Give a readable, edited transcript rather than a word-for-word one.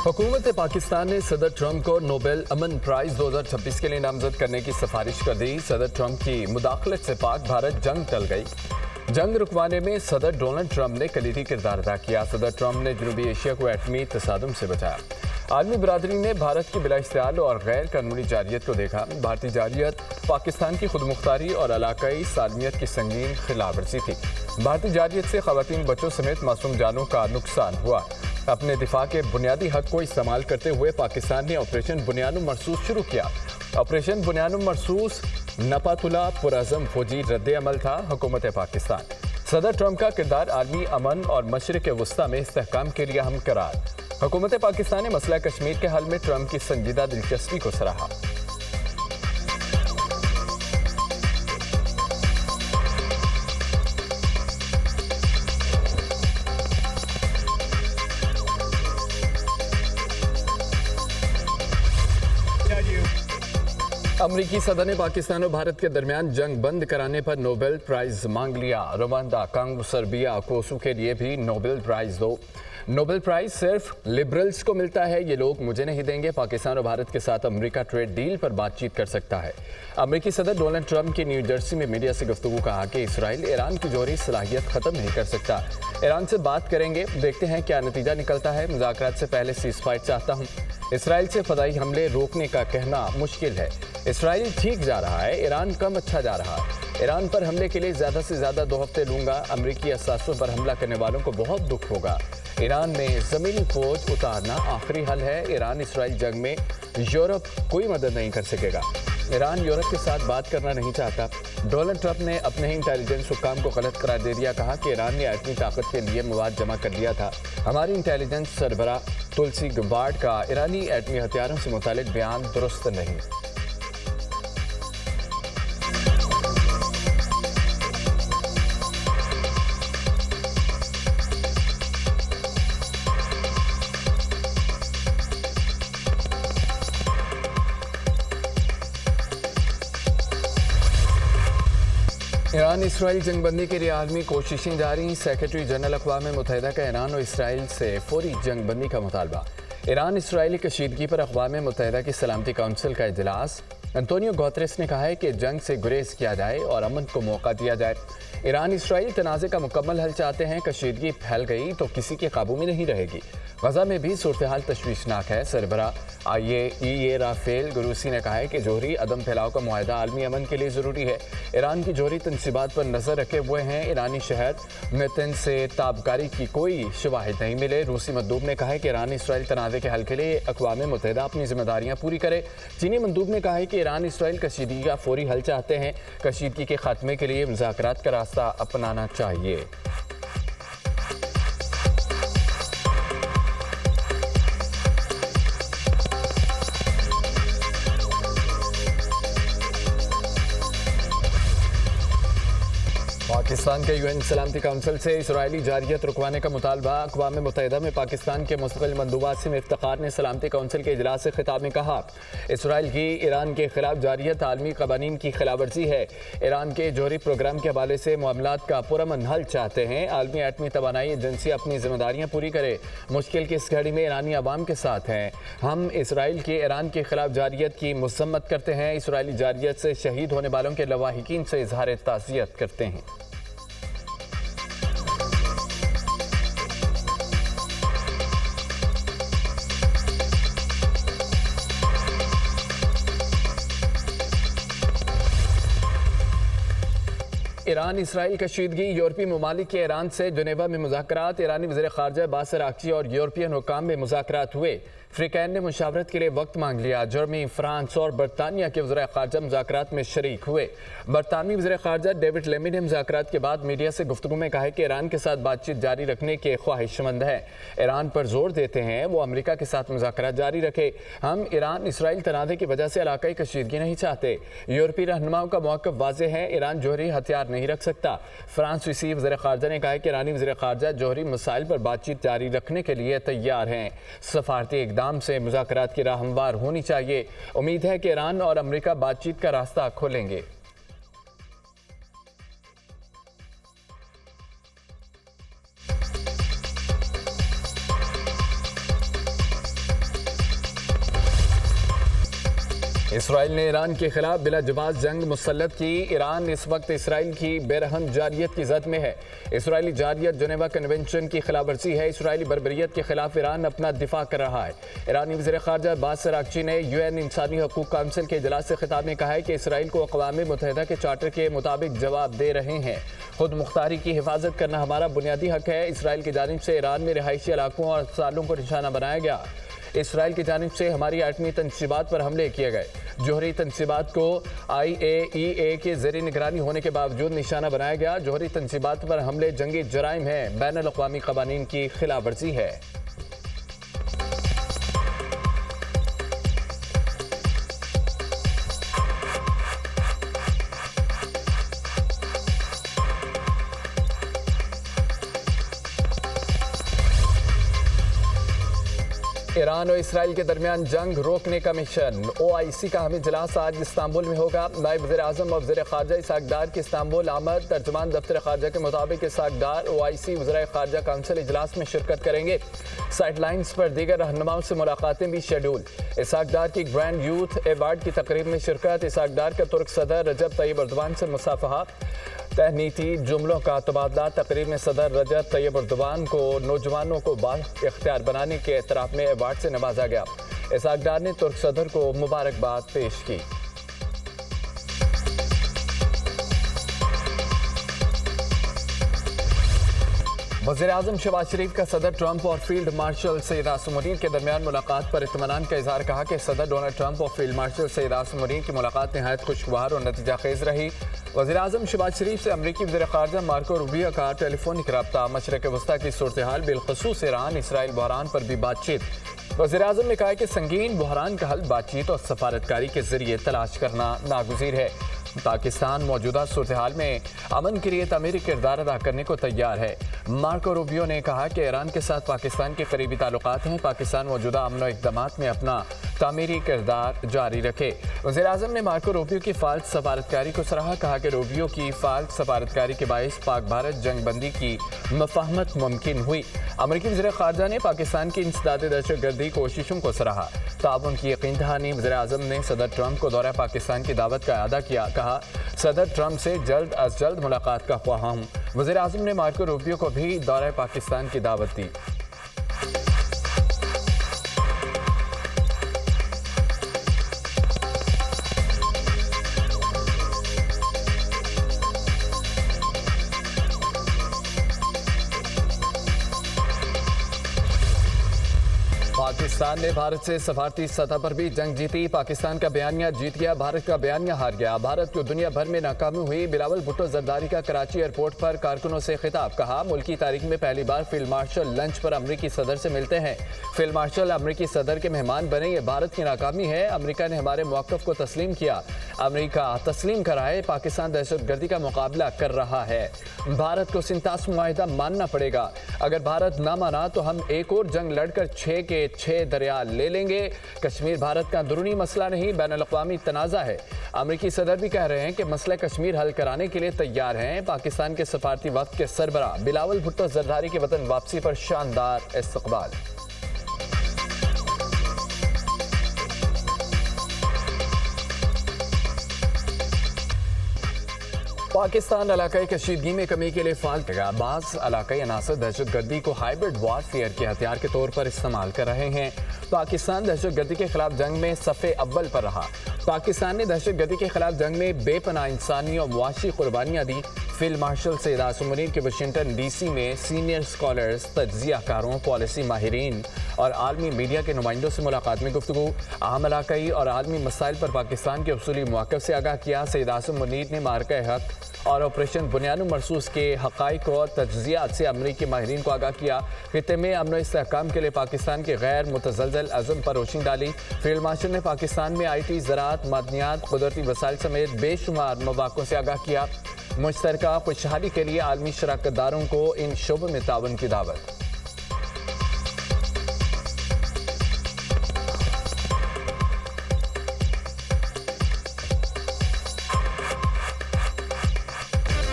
हुकूमत पाकिस्तान ने सदर ट्रंप को नोबेल अमन प्राइज 2026 के लिए नामजद करने की सिफारिश कर दी। सदर ट्रंप की मुदाखलत से पाक भारत जंग टल गई। जंग रुकवाने में सदर डोनाल्ड ट्रंप ने कलीदी किरदार अदा किया। सदर ट्रंप ने जनूबी एशिया को एटमी तसादुम से बचाया। आलमी बरादरी ने भारत की बिलाइख्तियार और गैर कानूनी जारियत को देखा। भारतीय जारियत पाकिस्तान की खुद मुख्तारी और इलाकाई सालमियत की संगीन खिलाफ वर्जी थी। भारतीय जारियत से खवातीन, बच्चों समेत मासूम जानों का नुकसान हुआ। अपने दिफा के बुनियादी हक को इस्तेमाल करते हुए पाकिस्तान ने ऑपरेशन बुनियानुम मरसूस शुरू किया। ऑपरेशन बुनियानुम मरसूस नपातुला पुरअज़म फौजी रद्द अमल था। हुकूमत पाकिस्तान सदर ट्रंप का किरदार आलमी अमन और मशरिक़ वस्ता में इस्तेहकाम के लिए अहम करार। हुकूमत पाकिस्तान ने मसला कश्मीर के हल में ट्रंप की संजीदा दिलचस्पी को सराहा। अमरीकी सदर ने पाकिस्तान और भारत के दरमियान जंग बंद कराने पर नोबेल प्राइज मांग लिया। रवांडा, कांगो, सर्बिया, कोसो के लिए भी नोबेल प्राइज दो। नोबेल प्राइज सिर्फ लिबरल्स को मिलता है, ये लोग मुझे नहीं देंगे। पाकिस्तान और भारत के साथ अमेरिका ट्रेड डील पर बातचीत कर सकता है। अमेरिकी सदर डोनाल्ड ट्रंप की न्यू जर्सी में मीडिया से गुफ्तगू कहा कि इसराइल ईरान की जौहरी सलाहियत खत्म नहीं कर सकता। ईरान से बात करेंगे, देखते हैं क्या नतीजा निकलता है। मुज़ाकरात से पहले सीज़ फायर चाहता हूँ। इसराइल से फ़दाई हमले रोकने का कहना मुश्किल है। इसराइल ठीक जा रहा है, ईरान कम अच्छा जा रहा है। ईरान पर हमले के लिए ज़्यादा से ज़्यादा 2 हफ्ते लूँगा। अमरीकी असासों पर हमला करने वालों को बहुत दुख होगा। ईरान में ज़मीनी फौज उतारना आखिरी हल है। ईरान इसराइल जंग में यूरोप कोई मदद नहीं कर सकेगा। ईरान यूरोप के साथ बात करना नहीं चाहता। डोनाल्ड ट्रंप ने अपने ही इंटेलिजेंस हुक्काम को गलत करार दे दिया। कहा कि ईरान ने एटमी ताकत के लिए मवाद जमा कर दिया था। हमारी इंटेलिजेंस सरबराह तुलसी गबार्ड का ईरानी एटमी हथियारों से मुतालिक बयान दुरुस्त नहीं। ईरान इसराइल जंगबंदी के लिए आलमी कोशिशें जारी। सेक्रेटरी जनरल अक़वाम मुत्तहिदा का ईरान और इसराइल से फौरी जंगबंदी का मुतालबा। ईरान इसराइली कशीदगी पर अक़वाम मुत्तहिदा की सलामती काउंसिल का इजलास। एंटोनियो गुतेरेस ने कहा है कि जंग से गुरेज किया जाए और अमन को मौका दिया जाए। ईरान इसराइल तनाज़े का मुकम्मल हल चाहते हैं। कशीदगी फैल गई तो किसी के काबू में नहीं रहेगी। गजा में भी सूरत हाल तशवीशनाक है। सरबराह IAEA राफेल ग्रोसी ने कहा है कि जोहरी अदम फैलाव का मुआहदा आलमी अमन के लिए ज़रूरी है। ईरान की जोहरी तनसीबात पर नज़र रखे हुए हैं। ईरानी शहर मेतन से ताबकारी की कोई शवाहिद नहीं मिले। रूसी मंदूब ने कहा है कि ईरान इसराइल तनाज़े के हल के लिए अक़वाम मुत्तहिदा अपनी जिम्मेदारियाँ पूरी करे। चीनी मंदूब ने कहा है कि ईरान इसराइल कशीदगी का फौरी हल चाहते हैं। कशीदगी के खात्मे के लिए मुज़ाकरात का रास्ता अपनाना चाहिए। पाकिस्तान के UN सलामती काउंसिल से इसराइली जारियत रुकवाने का मुतालबा। अक़वाम मुत्तहिदा में पाकिस्तान के मुस्तक़िल मंदूबात से इफ्तिखार ने सलामती काउंसिल के इजलास से खिताब में कहा, इसराइल की ईरान के खिलाफ जारियत आलमी क़वानीन की खिलाफ वर्जी है। ईरान के जौहरी प्रोग्राम के हवाले से मामलात का पुरअमन हल चाहते हैं। आलमी एटमी तवानाई एजेंसी अपनी जिम्मेदारियाँ पूरी करे। मुश्किल की इस घड़ी में ईरानी अवाम के साथ हैं। हम इसराइल के ईरान के खिलाफ जारियत की मज़म्मत करते हैं। इसराइली जारियत से शहीद होने वालों के लवाहिकीन से इजहार ताज़ियत करते हैं। ईरान इसराइल कशीदगी। यूरोपीय ममालिक के ईरान से जनेवा में मुज़ाकरात। ईरानी वज़ीर ख़ारजा अब्बास अराग़ची और यूरोपियन हुक्काम में मुज़ाकरात हुए। अफ्रीकैन ने मुशावरत के लिए वक्त मांग लिया। जर्मनी, फ्रांस और बरतानिया के वज़ीर ख़ारजा मुज़ाकरात में शरीक हुए। बरतानवी वज़ीर ख़ारजा डेविड लेमी ने मुज़ाकरात के बाद मीडिया से गुफ्तगू में कहा कि ईरान के साथ बातचीत जारी रखने के ख्वाहिशमंद है। ईरान पर जोर देते हैं वो अमेरिका के साथ मुज़ाकरात जारी रखे। हम ईरान इसराइल तनाज़े की वजह से इलाकाई कशीदगी नहीं चाहते। यूरोपीय रहनुमाओं का मौक़िफ़ वाज़ेह है, ईरान जौहरी हथियार नहीं रख सकता। फ्रांसीसी वज़ीर ख़ारजा ने कहा कि ईरानी वज़ीर ख़ारजा जौहरी मसाइल पर बातचीत जारी रखने के लिए तैयार हैं। सफारती इक़दाम से मुज़ाकरात की राह हमवार होनी चाहिए। उम्मीद है कि ईरान और अमेरिका बातचीत का रास्ता खोलेंगे। اسرائیل نے ایران کے خلاف بلا جواز جنگ مسلط کی۔ ایران اس وقت اسرائیل کی بے رحم جارحیت کی زد میں ہے۔ اسرائیلی جارحیت جنیوا کنونشن کی خلاف ورزی ہے۔ اسرائیلی بربریت کے خلاف ایران اپنا دفاع کر رہا ہے۔ ایرانی وزیر خارجہ عباس اراغچی نے UN انسانی حقوق کونسل کے اجلاس سے خطاب میں کہا ہے کہ اسرائیل کو اقوام متحدہ کے چارٹر کے مطابق جواب دے رہے ہیں۔ خود مختاری کی حفاظت کرنا ہمارا بنیادی حق ہے۔ اسرائیل کی جانب سے ایران میں رہائشی علاقوں اور اسپتالوں کو نشانہ بنایا گیا۔ اسرائیل کی جانب سے ہماری ایٹمی تنصیبات پر حملے کیے گئے۔ جوہری تنصیبات کو IAEA کے زیر نگرانی ہونے کے باوجود نشانہ بنایا گیا۔ جوہری تنصیبات پر حملے جنگی جرائم ہیں، بین الاقوامی قوانین کی خلاف ورزی ہے۔ ایران اور اسرائیل کے درمیان جنگ روکنے کا مشن۔ OIC کا اہم اجلاس آج استنبول میں ہوگا۔ نائب وزیر اعظم اور وزیر خارجہ اسحاق ڈار کی استنبول آمد۔ ترجمان دفتر خارجہ کے مطابق اسحاق ڈار OIC وزرائے خارجہ کونسل اجلاس میں شرکت کریں گے۔ سائیڈ لائنز پر دیگر رہنماؤں سے ملاقاتیں بھی شیڈول۔ اسحاق ڈار کی گرینڈ یوتھ ایوارڈ کی تقریب میں شرکت۔ اسحاق ڈار کا ترک صدر رجب طیب اردوان سے مصافحہ۔ تہنیتی جملوں کا تبادلہ۔ تقریب میں صدر رجب طیب اردوان کو نوجوانوں کو بااختیار بنانے کے اعتراف میں ایوارڈ سے نوازا گیا۔ اسحاق ڈار نے ترک صدر کو مبارکباد پیش کی۔ وزیر اعظم شہباز شریف کا صدر ٹرمپ اور فیلڈ مارشل سید عاصم منیر کے درمیان ملاقات پر اطمینان کا اظہار۔ کہا کہ صدر ڈونلڈ ٹرمپ اور فیلڈ مارشل سید عاصم منیر کی ملاقات نہایت خوشگوار اور نتیجہ خیز رہی۔ وزیر اعظم شہباز شریف سے امریکی وزیر خارجہ مارکو روبیو کا ٹیلی فونک رابطہ۔ مشرق وسطیٰ کی صورتحال بالخصوص ایران اسرائیل بحران پر بھی بات چیت۔ وزیر اعظم نے کہا کہ سنگین بحران کا حل بات چیت اور سفارتکاری کے ذریعے تلاش کرنا ناگزیر ہے۔ پاکستان موجودہ صورتحال میں امن کے لیے تعمیری کردار ادا کرنے کو تیار ہے۔ مارکو روبیو نے کہا کہ ایران کے ساتھ پاکستان کے قریبی تعلقات ہیں۔ پاکستان موجودہ امن و اقدامات میں اپنا تعمیری کردار جاری رکھے۔ وزیر اعظم نے مارکو روبیو کی فعال سفارتکاری کو سراہا۔ کہا کہ روبیو کی فعال سفارتکاری کے باعث پاک بھارت جنگ بندی کی مفاہمت ممکن ہوئی۔ امریکی وزیر خارجہ نے پاکستان کی انسداد دہشت گردی کوششوں کو سراہا، تعاون کی یقین دہانی۔ وزیر اعظم نے صدر ٹرمپ کو دورہ پاکستان کی دعوت کا اعادہ کیا۔ کہا صدر ٹرمپ سے جلد از جلد ملاقات کا خواہاں ہوں۔ وزیر اعظم نے مارکو روبیو کو بھی دورہ پاکستان کی دعوت دی۔ پاکستان نے بھارت سے سفارتی سطح پر بھی جنگ جیتی۔ پاکستان کا بیانیہ جیت گیا، بھارت کا بیانیہ ہار گیا۔ بھارت کو دنیا بھر میں ناکامی ہوئی۔ بلاول بھٹو زرداری کا کراچی ایئرپورٹ پر کارکنوں سے خطاب۔ کہا ملکی تاریخ میں پہلی بار فیلڈ مارشل لنچ پر امریکی صدر سے ملتے ہیں۔ فیلڈ مارشل امریکی صدر کے مہمان بنے، یہ بھارت کی ناکامی ہے۔ امریکہ نے ہمارے موقف کو تسلیم کیا۔ امریکہ تسلیم کرا ہے، پاکستان دہشت گردی کا مقابلہ کر رہا ہے۔ بھارت کو سنتاس معاہدہ ماننا پڑے گا۔ اگر بھارت نہ مانا تو ہم ایک اور جنگ لڑ کر 6 کے 6 دریا لے لیں گے۔ کشمیر بھارت کا اندرونی مسئلہ نہیں، بین الاقوامی تنازع ہے۔ امریکی صدر بھی کہہ رہے ہیں کہ مسئلہ کشمیر حل کرانے کے لیے تیار ہیں۔ پاکستان کے سفارتی وفد کے سربراہ بلاول بھٹو زرداری کے وطن واپسی پر شاندار استقبال۔ پاکستان علاقائی کشیدگی میں کمی کے لیے فعال کرے گا۔ بعض علاقائی عناصر دہشت گردی کو ہائبرڈ وار فیئر کے ہتھیار کے طور پر استعمال کر رہے ہیں۔ پاکستان دہشت گردی کے خلاف جنگ میں صف اول پر رہا۔ پاکستان نے دہشت گردی کے خلاف جنگ میں بے پناہ انسانی اور معاشی قربانیاں دی۔ فیلڈ مارشل سید عاصم منیر کے واشنگٹن DC میں سینئر اسکالرز، تجزیہ کاروں، پالیسی ماہرین اور عالمی میڈیا کے نمائندوں سے ملاقات میں گفتگو۔ اہم علاقائی اور عالمی مسائل پر پاکستان کے اصولی موقف سے آگاہ کیا۔ سید عاصم منیر نے مارکہ حق اور آپریشن بنیاد مرصوص کے حقائق اور تجزیات سے امریکی ماہرین کو آگاہ کیا۔ خطے میں امن و استحکام کے لیے پاکستان کے غیر متزلزل عزم پر روشنی ڈالی۔ فیلڈ مارشل نے پاکستان میں IT، زراعت، معدنیات، قدرتی وسائل سمیت بے شمار مواقعوں سے آگاہ کیا۔ مشترکہ خوشحالی کے لیے عالمی شراکت داروں کو ان شعبوں میں تعاون کی دعوت۔